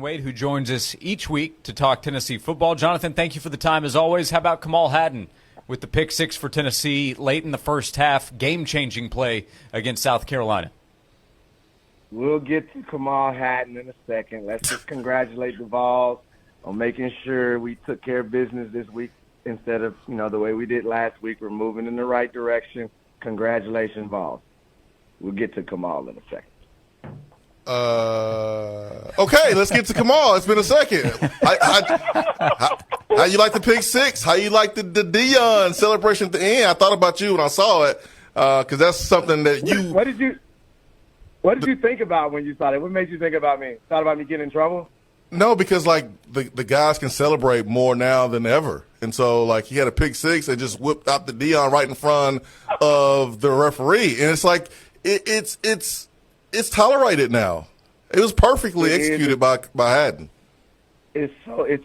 Wade, who joins us each week to talk Tennessee football. Jonathan, thank you for the time as always. How about Kamal Hadden with the pick six for Tennessee late in the first half, game-changing play against South Carolina? We'll get to Kamal Hadden in a second. Let's just congratulate the Vols on making sure we took care of business this week instead of, the way we did last week. We're moving in the right direction. Congratulations, Vols. We'll get to Kamal in a second. Okay, let's get to Kamal. It's been a second. How you like the pick six? How you like the Dion celebration at the end? I thought about you when I saw it because that's something that you. What did you think about when you saw it? What made you think about me? Thought about me getting in trouble? No, because the guys can celebrate more now than ever, and so he had a pick six and just whipped out the Dion right in front of the referee, and it's like it's tolerated now. It was perfectly executed by Hadden. It's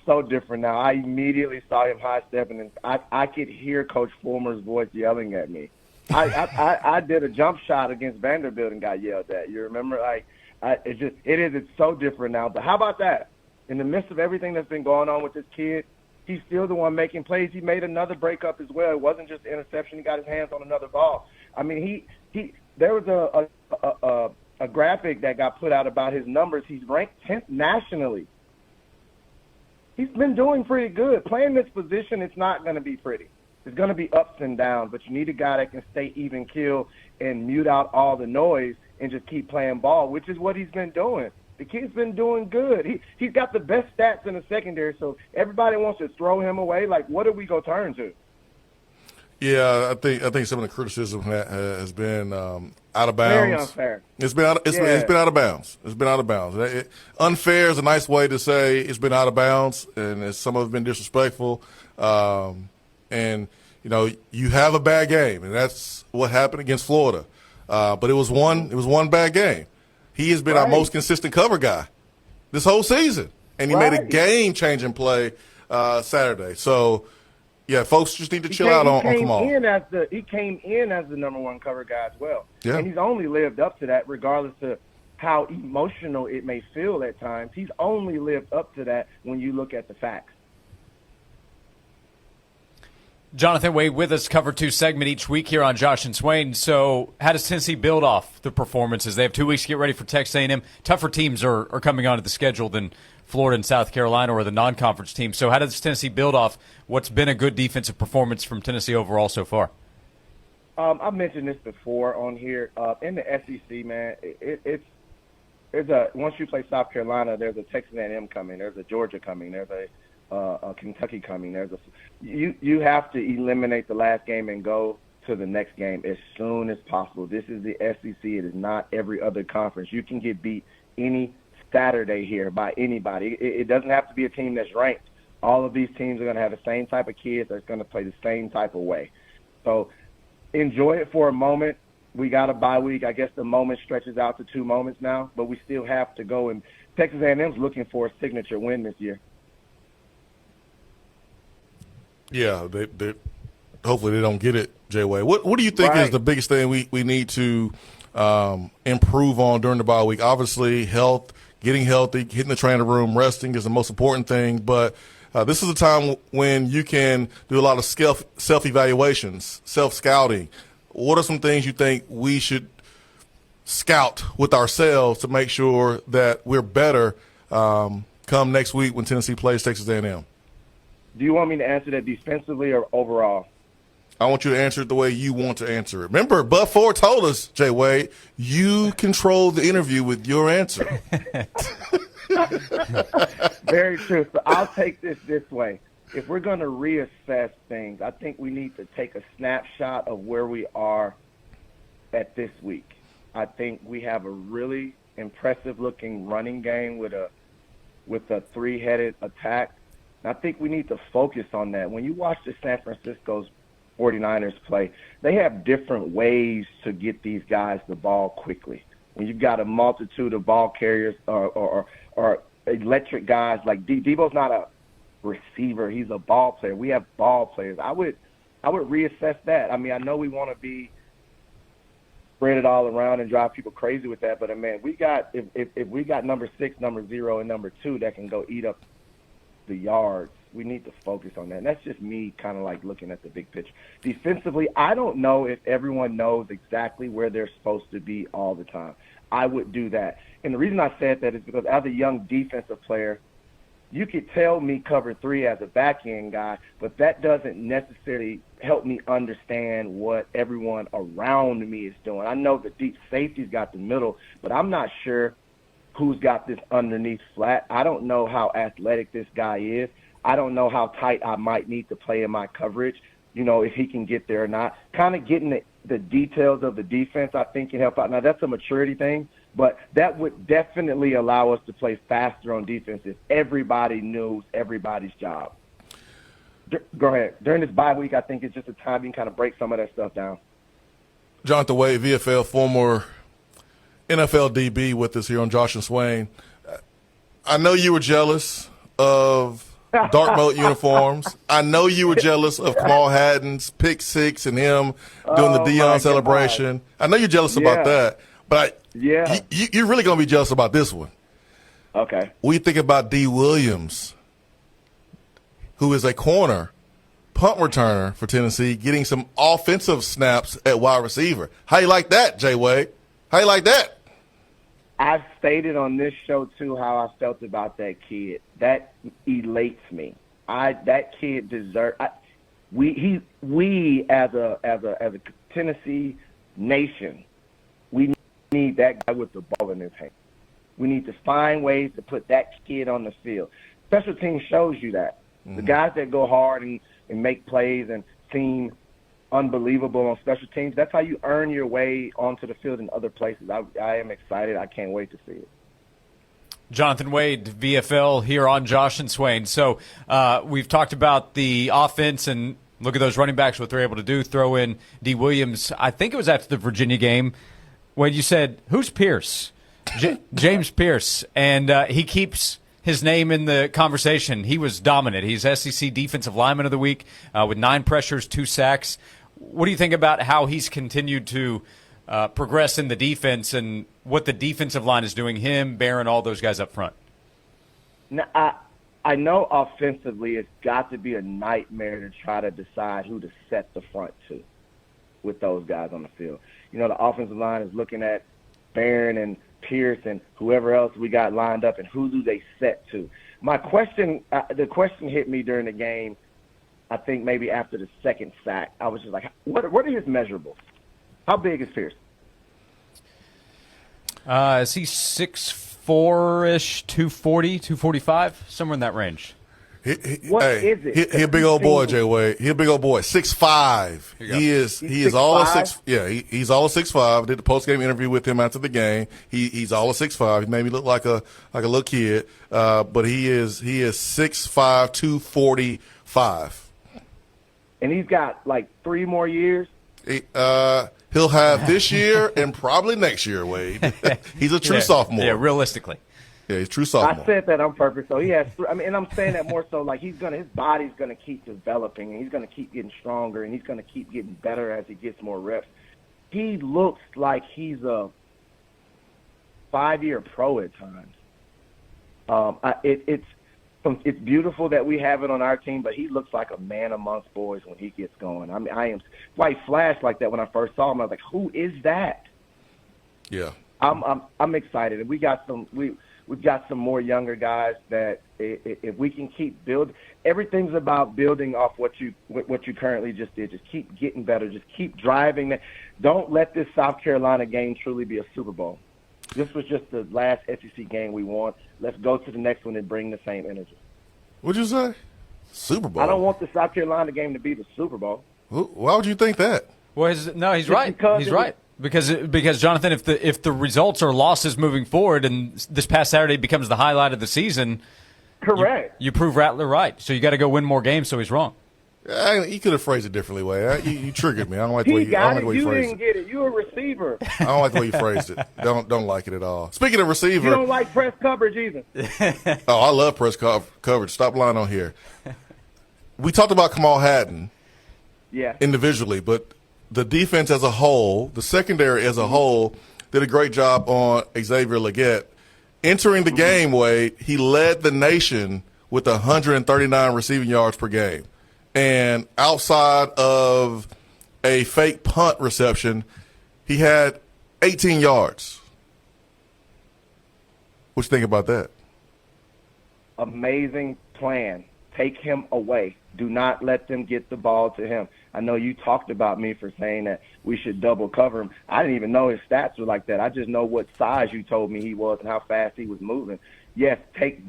so different now. I immediately saw him high stepping, and I could hear Coach Fulmer's voice yelling at me. I did a jump shot against Vanderbilt and got yelled at. You remember? It's so different now. But how about that? In the midst of everything that's been going on with this kid, he's still the one making plays. He made another breakup as well. It wasn't just an interception. He got his hands on another ball. I mean, there was a graphic that got put out about his numbers. He's ranked 10th nationally. He's been doing pretty good. Playing this position, it's not going to be pretty. It's going to be ups and downs, but you need a guy that can stay even keel and mute out all the noise and just keep playing ball, which is what he's been doing. The kid's been doing good. He's got the best stats in the secondary, so everybody wants to throw him away. What are we going to turn to? Yeah, I think some of the criticism has been out of bounds. Very unfair. It's been out of bounds. It's been out of bounds. Unfair is a nice way to say it's been out of bounds, and some of it's been disrespectful. And you have a bad game, and that's what happened against Florida. But it was one bad game. He has been our most consistent cover guy this whole season, and he made a game-changing play Saturday. So. Yeah, folks just need to chill out on Kamal. He came in as the number one cover guy as well. Yeah. And he's only lived up to that regardless of how emotional it may feel at times. He's only lived up to that when you look at the facts. Jonathan Wade with us, Cover 2 segment each week here on Josh and Swain. So how does Tennessee build off the performances? They have 2 weeks to get ready for Texas A&M. Tougher teams are coming onto the schedule than Florida and South Carolina or the non-conference teams. So how does Tennessee build off what's been a good defensive performance from Tennessee overall so far? I've mentioned this before on here. In the SEC, man, once you play South Carolina, there's a Texas A&M coming, there's a Georgia coming, there's a Kentucky coming. You have to eliminate the last game and go to the next game as soon as possible. This is the SEC. It is not every other conference. You can get beat any Saturday here by anybody. It doesn't have to be a team that's ranked. All of these teams are going to have the same type of kids that's going to play the same type of way. So enjoy it for a moment. We got a bye week. I guess the moment stretches out to 2 moments now, but we still have to go. And Texas A&M's looking for a signature win this year. Yeah, they hopefully they don't get it, Jay-Way. What do you think is the biggest thing we need to improve on during the bye week? Obviously, health, getting healthy, hitting the training room, resting is the most important thing. But this is a time when you can do a lot of self-evaluations, self-scouting. What are some things you think we should scout with ourselves to make sure that we're better come next week when Tennessee plays Texas A&M? Do you want me to answer that defensively or overall? I want you to answer it the way you want to answer it. Remember, Bud Ford told us, Jay Wade, you control the interview with your answer. Very true. So I'll take this way. If we're going to reassess things, I think we need to take a snapshot of where we are at this week. I think we have a really impressive-looking running game with a three-headed attack. And I think we need to focus on that. When you watch the San Francisco's 49ers play, they have different ways to get these guys the ball quickly. When you've got a multitude of ball carriers or electric guys, like Debo's not a receiver, he's a ball player. We have ball players. I would reassess that. I mean, I know we want to be spread it all around and drive people crazy with that. But, man, if we got number 6, number 0, and number 2 that can go eat up the yards, we need to focus on that. And that's just me kind of like looking at the big picture. Defensively, I don't know if everyone knows exactly where they're supposed to be all the time. I would do that. And the reason I said that is because as a young defensive player, you could tell me cover 3 as a back-end guy, but that doesn't necessarily help me understand what everyone around me is doing. I know the deep safety's got the middle, but I'm not sure who's got this underneath flat. I don't know how athletic this guy is. I don't know how tight I might need to play in my coverage, if he can get there or not. Kind of getting the details of the defense, I think, can help out. Now, that's a maturity thing, but that would definitely allow us to play faster on defense if everybody knows everybody's job. Go ahead. During this bye week, I think it's just a time you can kind of break some of that stuff down. Jonathan Wade, VFL, former NFL DB with us here on Josh and Swain. I know you were jealous of dark mode uniforms. I know you were jealous of Kamal Hadden's pick 6 and him doing the Deion celebration. I know you're jealous about that, but you're really going to be jealous about this one. Okay. We think about D. Williams, who is a corner, punt returner for Tennessee, getting some offensive snaps at wide receiver. How you like that, Jay Wade? How you like that? I've stated on this show, too, how I felt about that kid. That elates me. That kid deserves – we as a Tennessee nation, we need that guy with the ball in his hand. We need to find ways to put that kid on the field. Special teams shows you that. Mm-hmm. The guys that go hard and make plays and seem unbelievable on special teams, that's how you earn your way onto the field in other places. I am excited. I can't wait to see it. Jonathan Wade, VFL, here on Josh and Swain. So we've talked about the offense, and look at those running backs, what they're able to do, throw in D. Williams. I think it was after the Virginia game when you said, who's Pierce? James Pierce. And he keeps his name in the conversation. He was dominant. He's SEC Defensive Lineman of the Week with 9 pressures, 2 sacks. What do you think about how he's continued to progress in the defense and what the defensive line is doing, him, Barron, all those guys up front? Now, I know offensively it's got to be a nightmare to try to decide who to set the front to with those guys on the field. The offensive line is looking at Barron and Pierce and whoever else we got lined up, and who do they set to? My question, the question hit me during the game, I think maybe after the second sack. I was just like, what are his measurables? How big is Pierce? Is he 6'4"-ish, 240, 245, somewhere in that range? Is it? He a big old boy, Jay Wade. He a big old boy. 6'5". He is all of 6. Yeah, he's all of 6'5". Did the post game interview with him after the game. He's all of 6'5". He made me look like a little kid. But he is 6'5", 245. And he's got like 3 more years. He'll have this year and probably next year, Wade. He's a true sophomore. Yeah, realistically. Yeah, he's a true sophomore. I said that on purpose. So he has. And I'm saying that more so like his body's gonna keep developing, and he's gonna keep getting stronger, and he's gonna keep getting better as he gets more reps. He looks like he's a 5-year pro at times. It's beautiful that we have it on our team, but he looks like a man amongst boys when he gets going. I mean, he flashed like that when I first saw him. I was like, who is that? Yeah. I'm excited. And we've got some more younger guys that if we can keep building, everything's about building off what you currently just did. Just keep getting better. Just keep driving that. Don't let this South Carolina game truly be a Super Bowl. This was just the last SEC game we won. Let's go to the next one and bring the same energy. What'd you say? Super Bowl? I don't want the South Carolina game to be the Super Bowl. Why would you think that? Well, he's right. He's right. Because Jonathan, if the results are losses moving forward, and this past Saturday becomes the highlight of the season, correct. You prove Rattler right. So you got to go win more games. So he's wrong. You could have phrased it differently, way. You triggered me. I don't like the way you phrased it. You didn't get it. You're a receiver. I don't like the way you phrased it. Don't like it at all. Speaking of receiver, you don't like press coverage either. Oh, I love press coverage. Stop lying on here. We talked about Kamal Hadden, yeah, individually, but the defense as a whole, the secondary as a whole, did a great job on Xavier Legette. Entering the game, Wade, he led the nation with 139 receiving yards per game. And outside of a fake punt reception, he had 18 yards. What you think about that? Amazing plan. Take him away. Do not let them get the ball to him. I know you talked about me for saying that we should double cover him. I didn't even know his stats were like that. I just know what size you told me he was and how fast he was moving. Yes, take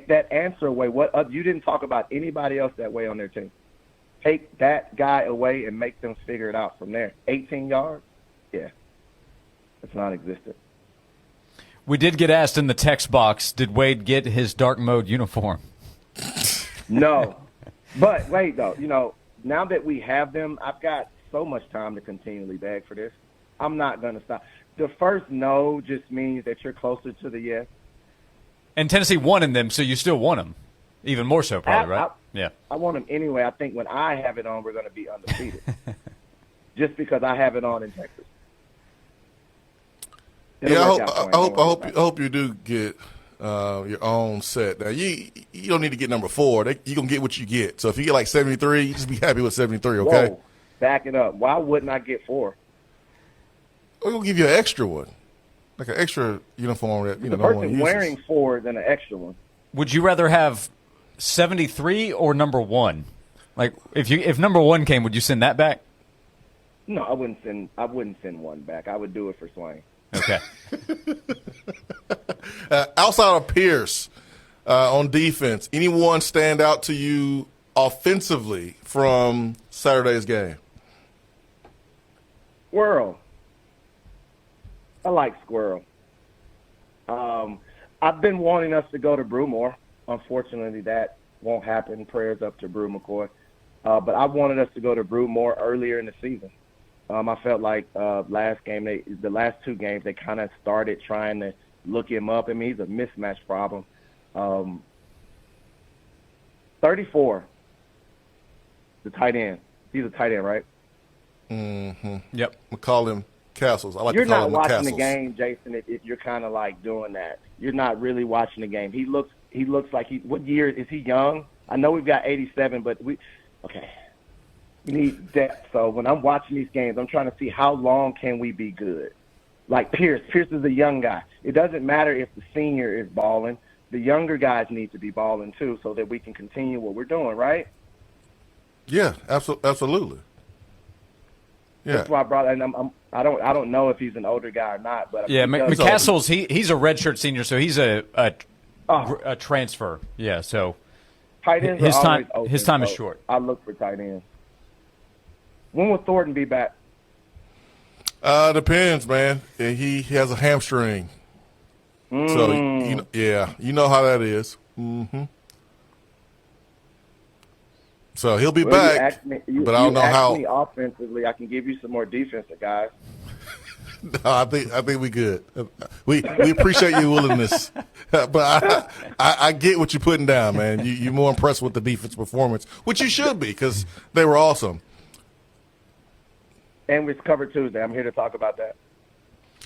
that answer away. You didn't talk about anybody else that way on their team. Take that guy away and make them figure it out from there. 18 yards? Yeah. It's non-existent. We did get asked in the text box, did Wade get his dark mode uniform? No. But wait, though, now that we have them, I've got so much time to continually beg for this. I'm not going to stop. The first no just means that you're closer to the yes. And Tennessee won in them, so you still want them. Even more so, probably, right? Yeah. I want them anyway. I think when I have it on, we're going to be undefeated. Just because I have it on in Texas. I hope you do get your own set. Now you don't need to get number 4. You gonna get what you get. So if you get like 73, you just be happy with 73. Okay. Whoa, back it up. Why wouldn't I get 4? We're gonna give you an extra one, like an extra uniform that the no one person uses. wearing 4 than an extra one. Would you rather have 73 or number 1? Like if number 1 came, would you send that back? No, I wouldn't send one back. I would do it for Swain. Okay. Outside of Pierce on defense, anyone stand out to you offensively from Saturday's game? Squirrel. I like Squirrel. I've been wanting us to go to Brew more. Unfortunately, that won't happen. Prayers up to Brew McCoy. But I wanted us to go to Brew more earlier in the season. I felt like the last 2 games, they kind of started trying to look him up. I mean, he's a mismatch problem. 34, the tight end. He's a tight end, right? Mm-hmm. Yep. We call him Castles. I like You're to call not him watching Castles. the game, Jason, if you're kind of like doing that. You're not really watching the game. He looks like what year is he young? I know we've got 87, but we need depth. So when I'm watching these games, I'm trying to see how long can we be good. Like Pierce. Pierce is a young guy. It doesn't matter if the senior is balling. The younger guys need to be balling too so that we can continue what we're doing, right? Yeah, absolutely. Yeah. That's why I brought it. And I don't know if he's an older guy or not. But Yeah, McCastle's, he's a redshirt senior, so he's a transfer. Yeah, so tight ends his are time always open, his time is so short. I look for tight ends. When will Thornton be back? Depends, man. He has a hamstring. So, you know how that is. Mm-hmm. So he'll be back, but I don't know how. Me offensively, I can give you some more defensive guys. No, I think we good. We appreciate your willingness, but I get what you're putting down, man. You're more impressed with the defense performance, which you should be because they were awesome. And it's Cover Tuesday. I'm here to talk about that.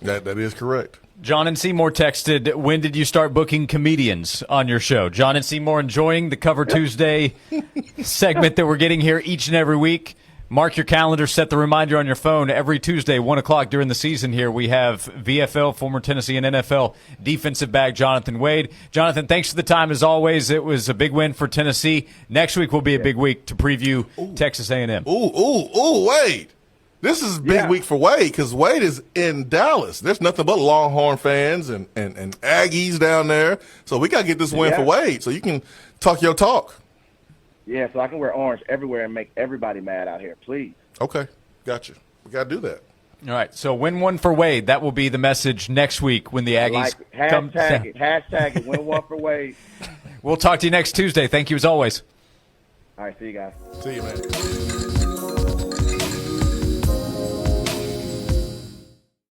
That is correct. John and Seymour texted, when did you start booking comedians on your show? John and Seymour enjoying the Cover Tuesday segment that we're getting here each and every week. Mark your calendar, set the reminder on your phone. Every Tuesday, 1 o'clock during the season here, we have VFL, former Tennessee and NFL defensive back Jonathan Wade. Jonathan, thanks for the time as always. It was a big win for Tennessee. Next week will be a big week to preview Texas A&M. Wade. This is a big week for Wade because Wade is in Dallas. There's nothing but Longhorn fans and Aggies down there. So we got to get this win for Wade so you can talk your talk. Yeah, so I can wear orange everywhere and make everybody mad out here, please. Okay, gotcha. We got to do that. All right, so win one for Wade. That will be the message next week when the Aggies come. Hashtag it. Win one for Wade. We'll talk to you next Tuesday. Thank you as always. All right, see you guys. See you, man.